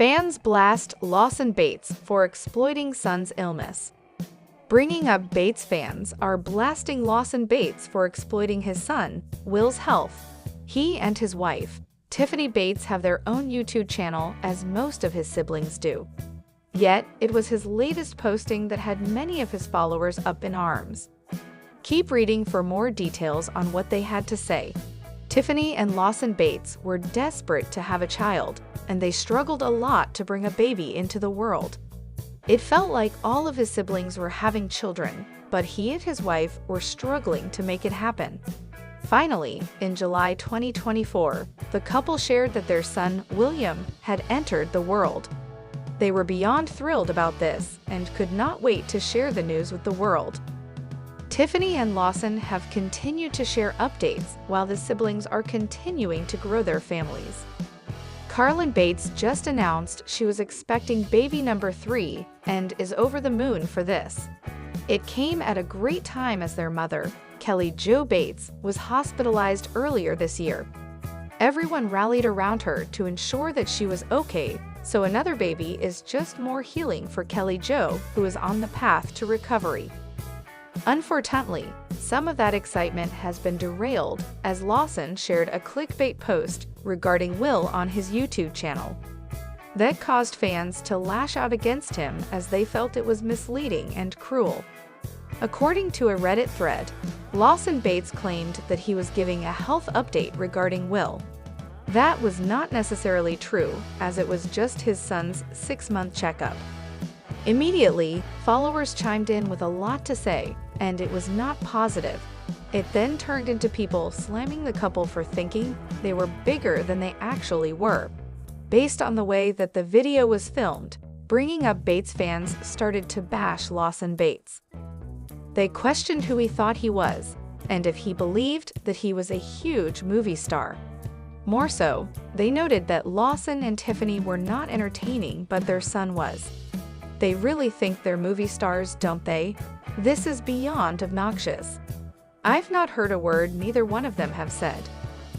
Fans blast Lawson Bates for exploiting son's illness. Bringing Up Bates fans are blasting Lawson Bates for exploiting his son, Will's health. He and his wife, Tiffany Bates, have their own YouTube channel, as most of his siblings do. Yet, it was his latest posting that had many of his followers up in arms. Keep reading for more details on what they had to say. Tiffany and Lawson Bates were desperate to have a child, and they struggled a lot to bring a baby into the world. It felt like all of his siblings were having children, but he and his wife were struggling to make it happen. Finally, in July 2024, the couple shared that their son, William, had entered the world. They were beyond thrilled about this and could not wait to share the news with the world. Tiffany and Lawson have continued to share updates while the siblings are continuing to grow their families. Carlin Bates just announced she was expecting baby number 3 and is over the moon for this. It came at a great time as their mother, Kelly Jo Bates, was hospitalized earlier this year. Everyone rallied around her to ensure that she was okay, so another baby is just more healing for Kelly Jo, who is on the path to recovery. Unfortunately, some of that excitement has been derailed as Lawson shared a clickbait post regarding Will on his YouTube channel. That caused fans to lash out against him as they felt it was misleading and cruel. According to a Reddit thread, Lawson Bates claimed that he was giving a health update regarding Will. That was not necessarily true, as it was just his son's 6-month checkup. Immediately, followers chimed in with a lot to say, and it was not positive. It then turned into people slamming the couple for thinking they were bigger than they actually were. Based on the way that the video was filmed, Bringing Up Bates fans started to bash Lawson Bates. They questioned who he thought he was, and if he believed that he was a huge movie star. More so, they noted that Lawson and Tiffany were not entertaining, but their son was. They really think they're movie stars, don't they? This is beyond obnoxious. I've not heard a word neither one of them have said.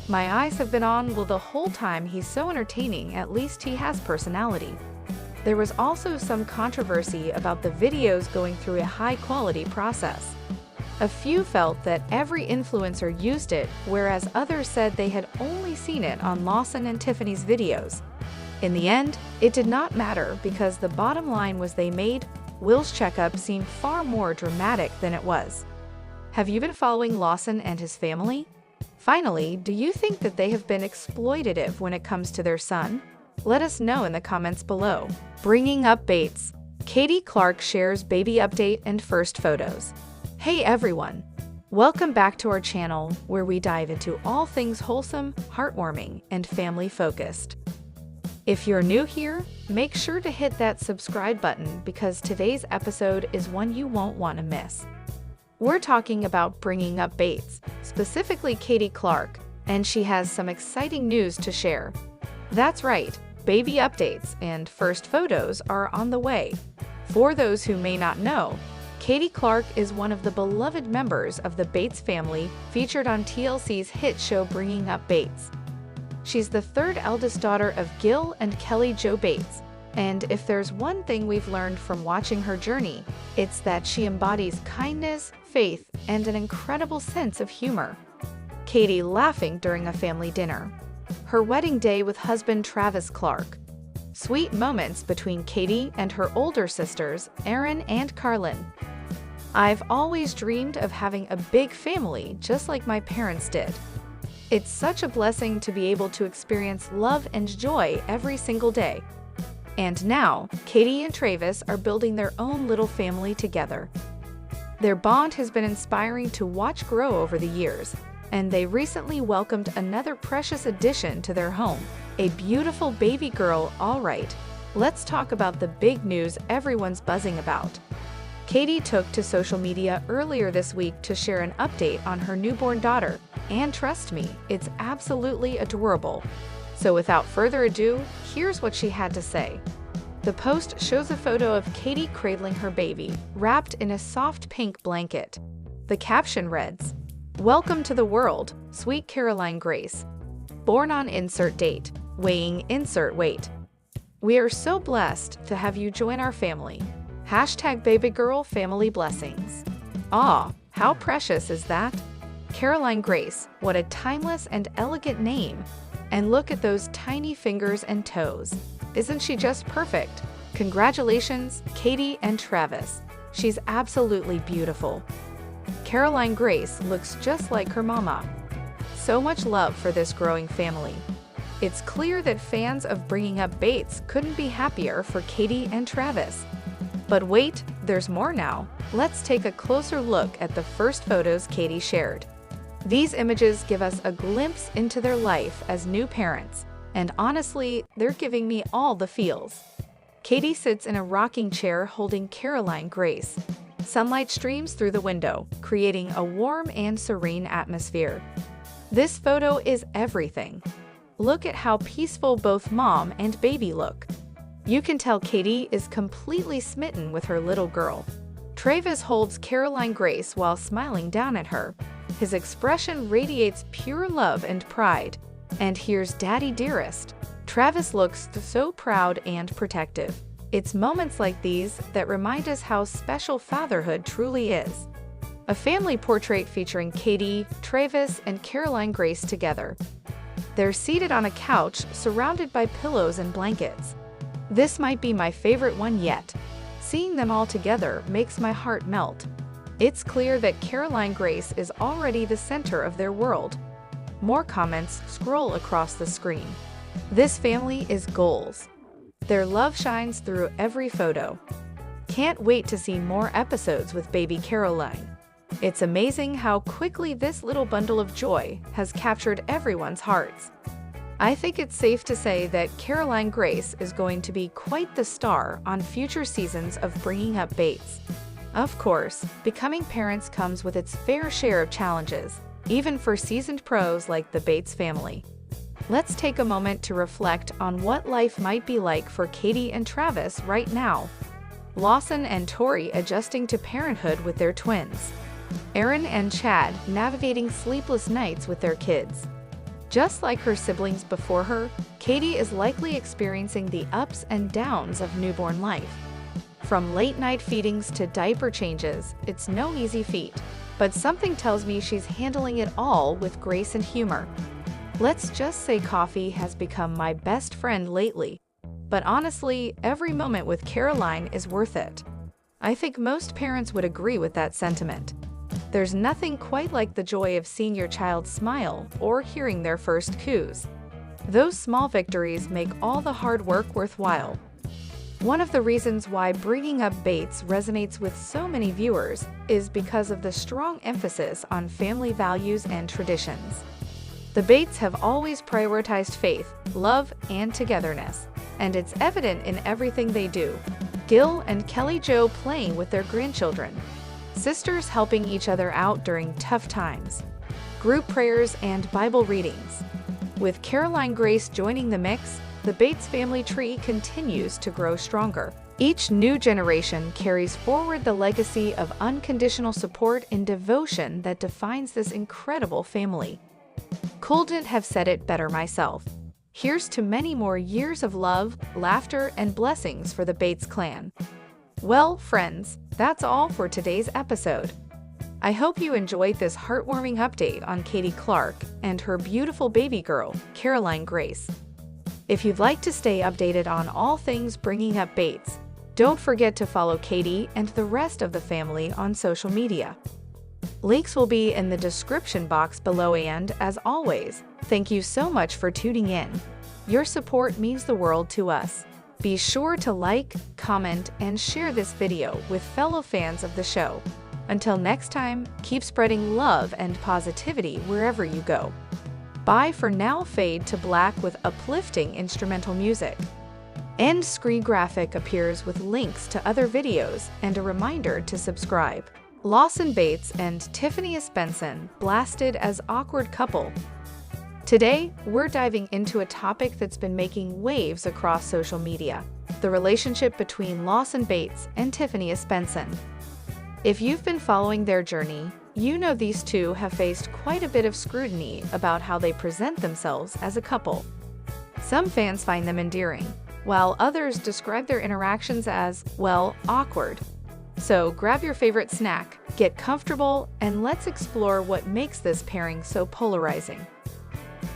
My eyes have been on Will the whole time. He's so entertaining, at least he has personality. There was also some controversy about the videos going through a high-quality process. A few felt that every influencer used it, whereas others said they had only seen it on Lawson and Tiffany's videos. In the end, it did not matter because the bottom line was they made Will's checkup seem far more dramatic than it was. Have you been following Lawson and his family? Finally, do you think that they have been exploitative when it comes to their son? Let us know in the comments below. Bringing Up Bates. Katie Clark shares baby update and first photos. Hey everyone! Welcome back to our channel where we dive into all things wholesome, heartwarming, and family-focused. If you're new here, make sure to hit that subscribe button because today's episode is one you won't want to miss. We're talking about Bringing Up Bates, specifically Katie Clark, and she has some exciting news to share. That's right, baby updates and first photos are on the way. For those who may not know, Katie Clark is one of the beloved members of the Bates family featured on TLC's hit show Bringing Up Bates. She's the third eldest daughter of Gil and Kelly Jo Bates, and if there's one thing we've learned from watching her journey, it's that she embodies kindness, faith, and an incredible sense of humor. Katie laughing during a family dinner. Her wedding day with husband Travis Clark. Sweet moments between Katie and her older sisters, Erin and Carlin. I've always dreamed of having a big family just like my parents did. It's such a blessing to be able to experience love and joy every single day. And now, Katie and Travis are building their own little family together. Their bond has been inspiring to watch grow over the years, and they recently welcomed another precious addition to their home, a beautiful baby girl. All right, let's talk about the big news everyone's buzzing about. Katie took to social media earlier this week to share an update on her newborn daughter, and trust me, it's absolutely adorable. So without further ado, here's what she had to say. The post shows a photo of Katie cradling her baby, wrapped in a soft pink blanket. The caption reads, "Welcome to the world, sweet Caroline Grace. Born on insert date, weighing insert weight." We are so blessed to have you join our family. Hashtag baby girl family blessings. Aw, how precious is that? Caroline Grace, what a timeless and elegant name. And look at those tiny fingers and toes. Isn't she just perfect? Congratulations, Katie and Travis. She's absolutely beautiful. Caroline Grace looks just like her mama. So much love for this growing family. It's clear that fans of Bringing Up Bates couldn't be happier for Katie and Travis. But wait, there's more now. Let's take a closer look at the first photos Katie shared. These images give us a glimpse into their life as new parents, and honestly, they're giving me all the feels. Katie sits in a rocking chair holding Caroline Grace. Sunlight streams through the window, creating a warm and serene atmosphere. This photo is everything. Look at how peaceful both mom and baby look. You can tell Katie is completely smitten with her little girl. Travis holds Caroline Grace while smiling down at her. His expression radiates pure love and pride. And here's Daddy Dearest. Travis looks so proud and protective. It's moments like these that remind us how special fatherhood truly is. A family portrait featuring Katie, Travis, and Caroline Grace together. They're seated on a couch surrounded by pillows and blankets. This might be my favorite one yet. Seeing them all together makes my heart melt. It's clear that Caroline Grace is already the center of their world. More comments scroll across the screen. This family is goals. Their love shines through every photo. Can't wait to see more episodes with baby Caroline. It's amazing how quickly this little bundle of joy has captured everyone's hearts. I think it's safe to say that Caroline Grace is going to be quite the star on future seasons of Bringing Up Bates. Of course, becoming parents comes with its fair share of challenges, even for seasoned pros like the Bates family. Let's take a moment to reflect on what life might be like for Katie and Travis right now. Lawson and Tori adjusting to parenthood with their twins. Erin and Chad navigating sleepless nights with their kids. Just like her siblings before her, Katie is likely experiencing the ups and downs of newborn life. From late-night feedings to diaper changes, it's no easy feat, but something tells me she's handling it all with grace and humor. Let's just say coffee has become my best friend lately, but honestly, every moment with Caroline is worth it. I think most parents would agree with that sentiment. There's nothing quite like the joy of seeing your child smile or hearing their first coos. Those small victories make all the hard work worthwhile. One of the reasons why Bringing Up Bates resonates with so many viewers is because of the strong emphasis on family values and traditions. The Bates have always prioritized faith, love, and togetherness, and it's evident in everything they do. Gil and Kelly Jo playing with their grandchildren. Sisters helping each other out during tough times. Group prayers and Bible readings. With Caroline Grace joining the mix, the Bates family tree continues to grow stronger. Each new generation carries forward the legacy of unconditional support and devotion that defines this incredible family. Couldn't have said it better myself. Here's to many more years of love, laughter, and blessings for the Bates clan. Well, friends, that's all for today's episode. I hope you enjoyed this heartwarming update on Katie Clark and her beautiful baby girl, Caroline Grace. If you'd like to stay updated on all things Bringing Up Bates, don't forget to follow Katie and the rest of the family on social media. Links will be in the description box below, and, as always, thank you so much for tuning in. Your support means the world to us. Be sure to like, comment, and share this video with fellow fans of the show. Until next time, keep spreading love and positivity wherever you go. Bye for now. Fade to black with uplifting instrumental music. End screen graphic appears with links to other videos and a reminder to subscribe. Lawson Bates and Tiffany Spenson blasted as awkward couple. Today, we're diving into a topic that's been making waves across social media: the relationship between Lawson Bates and Tiffany Spenson. If you've been following their journey, you know these two have faced quite a bit of scrutiny about how they present themselves as a couple. Some fans find them endearing, while others describe their interactions as, well, awkward. So grab your favorite snack, get comfortable, and let's explore what makes this pairing so polarizing.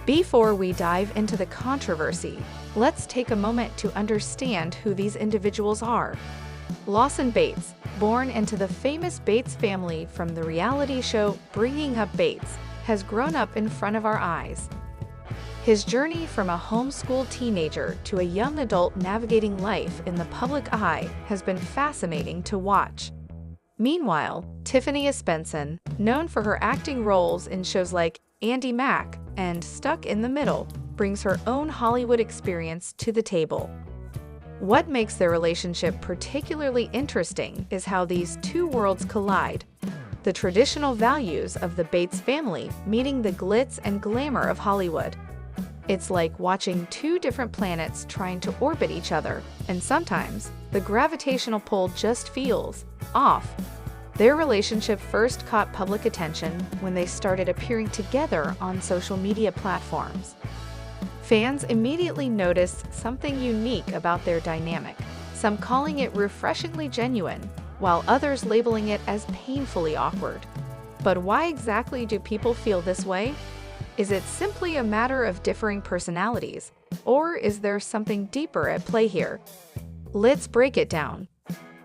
Before we dive into the controversy, let's take a moment to understand who these individuals are. Lawson Bates, born into the famous Bates family from the reality show Bringing Up Bates, has grown up in front of our eyes. His journey from a homeschooled teenager to a young adult navigating life in the public eye has been fascinating to watch. Meanwhile, Tiffany Espenson, known for her acting roles in shows like Andy Mack and Stuck in the Middle, brings her own Hollywood experience to the table. What makes their relationship particularly interesting is how these two worlds collide. The traditional values of the Bates family meeting the glitz and glamour of Hollywood. It's like watching two different planets trying to orbit each other, and sometimes the gravitational pull just feels off. Their relationship first caught public attention when they started appearing together on social media platforms. Fans immediately noticed something unique about their dynamic, some calling it refreshingly genuine, while others labeling it as painfully awkward. But why exactly do people feel this way? Is it simply a matter of differing personalities, or is there something deeper at play here? Let's break it down.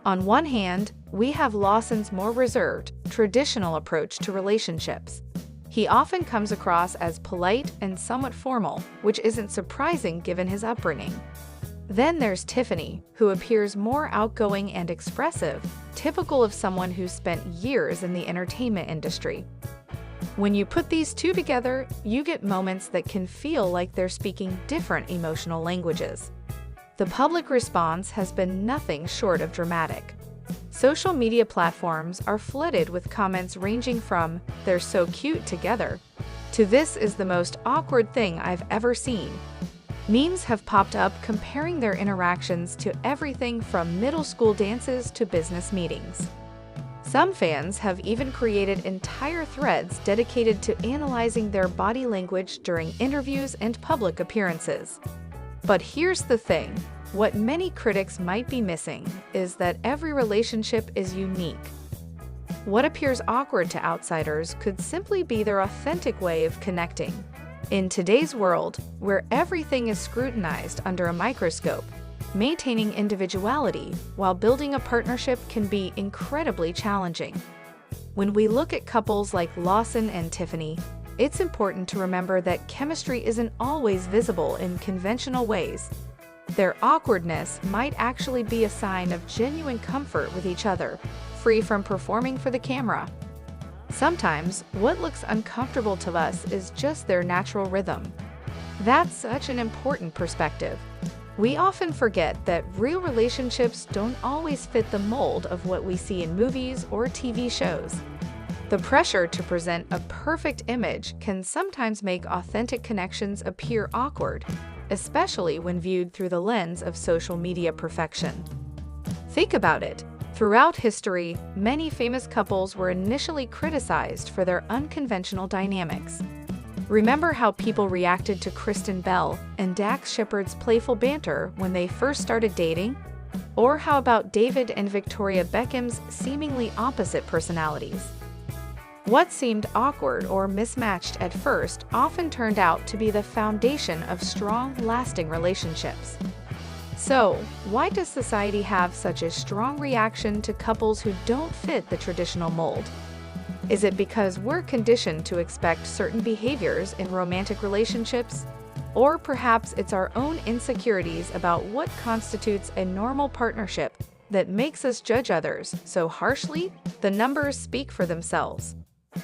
On one hand, we have Lawson's more reserved, traditional approach to relationships. He often comes across as polite and somewhat formal, which isn't surprising given his upbringing. Then there's Tiffany, who appears more outgoing and expressive, typical of someone who's spent years in the entertainment industry. When you put these two together, you get moments that can feel like they're speaking different emotional languages. The public response has been nothing short of dramatic. Social media platforms are flooded with comments ranging from, "They're so cute together," to "This is the most awkward thing I've ever seen." Memes have popped up comparing their interactions to everything from middle school dances to business meetings. Some fans have even created entire threads dedicated to analyzing their body language during interviews and public appearances. But here's the thing, what many critics might be missing is that every relationship is unique. What appears awkward to outsiders could simply be their authentic way of connecting. In today's world, where everything is scrutinized under a microscope, maintaining individuality while building a partnership can be incredibly challenging. When we look at couples like Lawson and Tiffany, it's important to remember that chemistry isn't always visible in conventional ways. Their awkwardness might actually be a sign of genuine comfort with each other, free from performing for the camera. Sometimes, what looks uncomfortable to us is just their natural rhythm. That's such an important perspective. We often forget that real relationships don't always fit the mold of what we see in movies or TV shows. The pressure to present a perfect image can sometimes make authentic connections appear awkward, especially when viewed through the lens of social media perfection. Think about it. Throughout history, many famous couples were initially criticized for their unconventional dynamics. Remember how people reacted to Kristen Bell and Dax Shepard's playful banter when they first started dating? Or how about David and Victoria Beckham's seemingly opposite personalities? What seemed awkward or mismatched at first often turned out to be the foundation of strong, lasting relationships. So, why does society have such a strong reaction to couples who don't fit the traditional mold? Is it because we're conditioned to expect certain behaviors in romantic relationships? Or perhaps it's our own insecurities about what constitutes a normal partnership that makes us judge others so harshly? The numbers speak for themselves.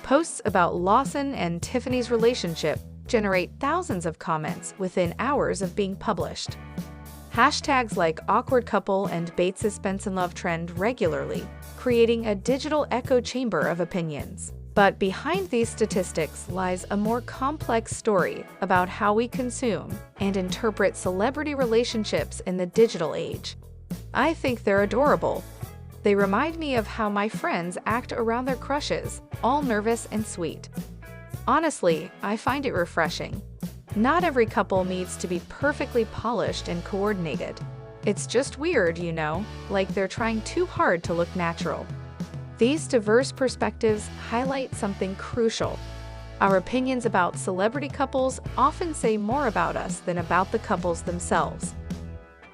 Posts about Lawson and Tiffany's relationship generate thousands of comments within hours of being published. Hashtags like awkward couple and Bates Espenson love trend regularly, creating a digital echo chamber of opinions. But behind these statistics lies a more complex story about how we consume and interpret celebrity relationships in the digital age. I think they're adorable. They remind me of how my friends act around their crushes, all nervous and sweet. Honestly, I find it refreshing. Not every couple needs to be perfectly polished and coordinated. It's just weird, like they're trying too hard to look natural. These diverse perspectives highlight something crucial. Our opinions about celebrity couples often say more about us than about the couples themselves.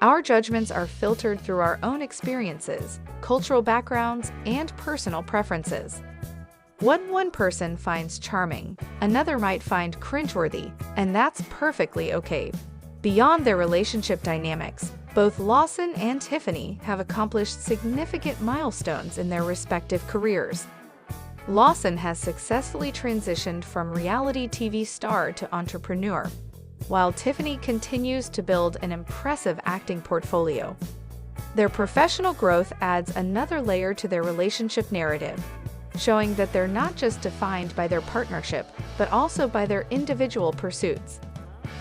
Our judgments are filtered through our own experiences, cultural backgrounds, and personal preferences. What one person finds charming, another might find cringeworthy, and that's perfectly okay. Beyond their relationship dynamics, both Lawson and Tiffany have accomplished significant milestones in their respective careers. Lawson has successfully transitioned from reality TV star to entrepreneur, while Tiffany continues to build an impressive acting portfolio. Their professional growth adds another layer to their relationship narrative, showing that they're not just defined by their partnership, but also by their individual pursuits.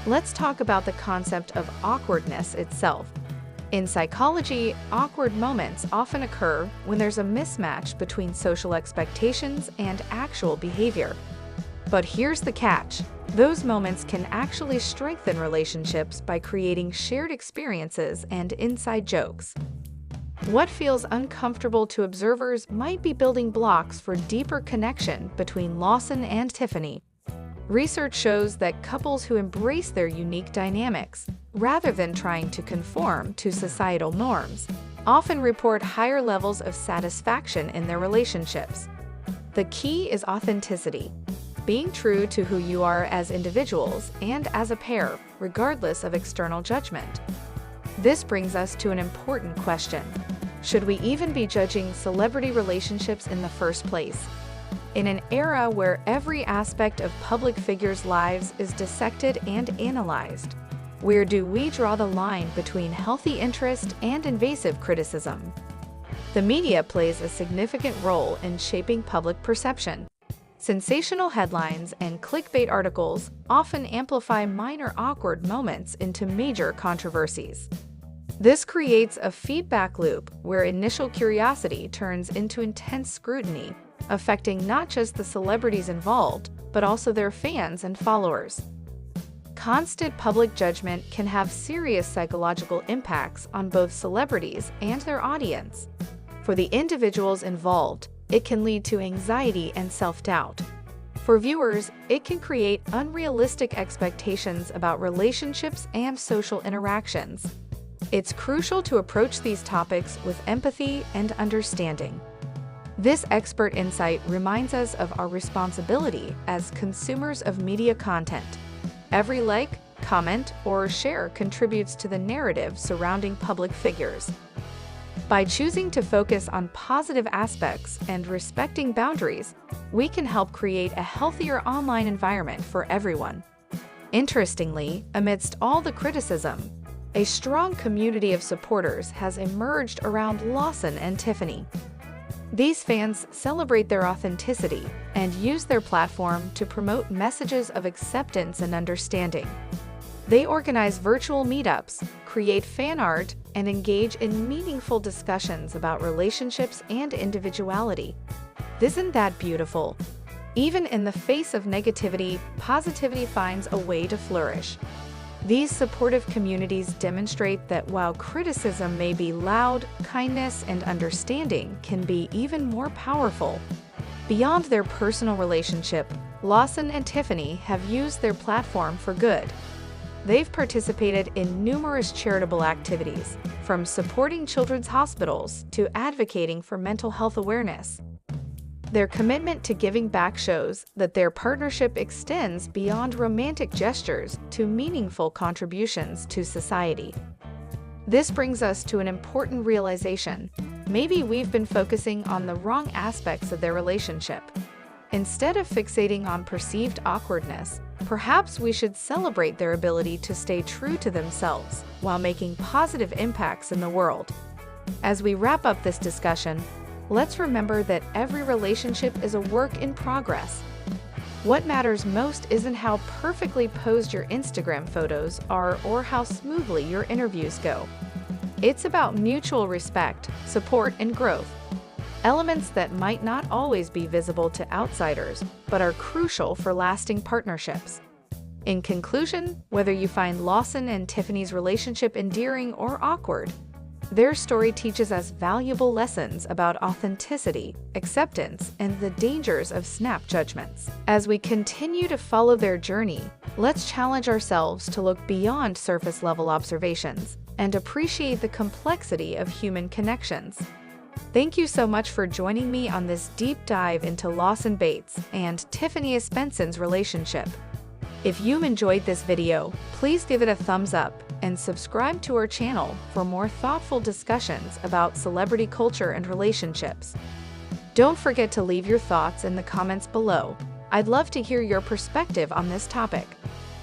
Let's talk about the concept of awkwardness itself. In psychology, awkward moments often occur when there's a mismatch between social expectations and actual behavior. But here's the catch. Those moments can actually strengthen relationships by creating shared experiences and inside jokes. What feels uncomfortable to observers might be building blocks for deeper connection between Lawson and Tiffany. Research shows that couples who embrace their unique dynamics, rather than trying to conform to societal norms, often report higher levels of satisfaction in their relationships. The key is authenticity, being true to who you are as individuals and as a pair, regardless of external judgment. This brings us to an important question. Should we even be judging celebrity relationships in the first place? In an era where every aspect of public figures' lives is dissected and analyzed, where do we draw the line between healthy interest and invasive criticism? The media plays a significant role in shaping public perception. Sensational headlines and clickbait articles often amplify minor awkward moments into major controversies. This creates a feedback loop where initial curiosity turns into intense scrutiny, affecting not just the celebrities involved, but also their fans and followers. Constant public judgment can have serious psychological impacts on both celebrities and their audience. For the individuals involved, it can lead to anxiety and self-doubt. For viewers, it can create unrealistic expectations about relationships and social interactions. It's crucial to approach these topics with empathy and understanding. This expert insight reminds us of our responsibility as consumers of media content. Every like, comment, or share contributes to the narrative surrounding public figures. By choosing to focus on positive aspects and respecting boundaries, we can help create a healthier online environment for everyone. Interestingly, amidst all the criticism, a strong community of supporters has emerged around Lawson and Tiffany. These fans celebrate their authenticity and use their platform to promote messages of acceptance and understanding. They organize virtual meetups, create fan art, and engage in meaningful discussions about relationships and individuality. Isn't that beautiful? Even in the face of negativity, positivity finds a way to flourish. These supportive communities demonstrate that while criticism may be loud, kindness and understanding can be even more powerful. Beyond their personal relationship, Lawson and Tiffany have used their platform for good. They've participated in numerous charitable activities, from supporting children's hospitals to advocating for mental health awareness. Their commitment to giving back shows that their partnership extends beyond romantic gestures to meaningful contributions to society. This brings us to an important realization. Maybe we've been focusing on the wrong aspects of their relationship. Instead of fixating on perceived awkwardness, perhaps we should celebrate their ability to stay true to themselves while making positive impacts in the world. As we wrap up this discussion, let's remember that every relationship is a work in progress. What matters most isn't how perfectly posed your Instagram photos are or how smoothly your interviews go. It's about mutual respect, support, and growth. Elements that might not always be visible to outsiders, but are crucial for lasting partnerships. In conclusion, whether you find Lawson and Tiffany's relationship endearing or awkward, their story teaches us valuable lessons about authenticity, acceptance, and the dangers of snap judgments. As we continue to follow their journey, let's challenge ourselves to look beyond surface-level observations and appreciate the complexity of human connections. Thank you so much for joining me on this deep dive into Lawson Bates and Tiffany Espenson's relationship. If you enjoyed this video, please give it a thumbs up and subscribe to our channel for more thoughtful discussions about celebrity culture and relationships. Don't forget to leave your thoughts in the comments below. I'd love to hear your perspective on this topic.